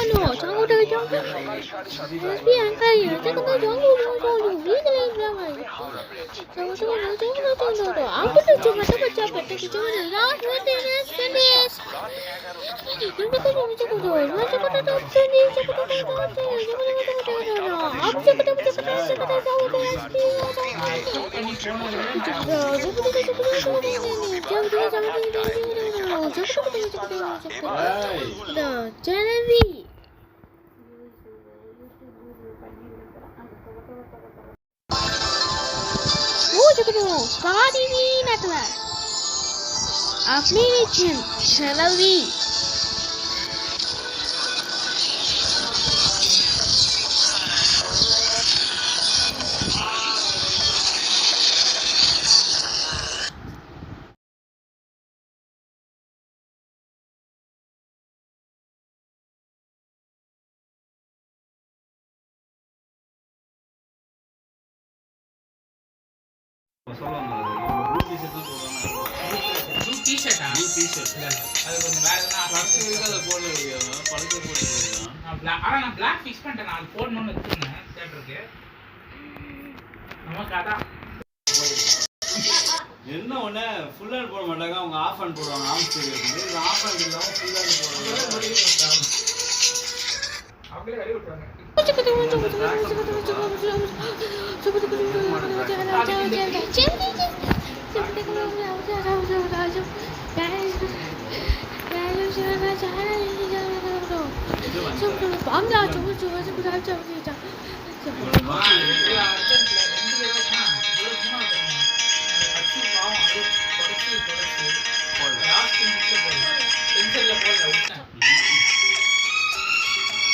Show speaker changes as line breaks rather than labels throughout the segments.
no, jango de jango. Lesbi anka ya, jango de jango jango. Weekly drama. Jango. After the chapter, but the chapter last finish. The Genevieve. Scotty Network. Affiliation Channel V.
Blue t-shirt அது கொஞ்சம் வேற எதனா நான் black fix பண்ணிட்டேன் நான் போடணும்னு வச்சிருந்தேன் தியேட்டருக்கு நமக்கு அதான்
என்ன ஒண்ணே ஃபுல் ஹேண்ட் போட மாட்டாங்க அவங்க ஆஃப் ஹேண்ட் போடுவாங்க ஆம் ஸ்டீரியோ இது ஆஃப் ஹேண்ட் இல்லாம ஃபுல் ஹேண்ட் போடுவாங்க
அவங்களே வெளிய விட்டுறாங்க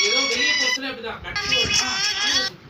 ஏதோ வெளியே போச்சுல அப்படிதான் கட்டி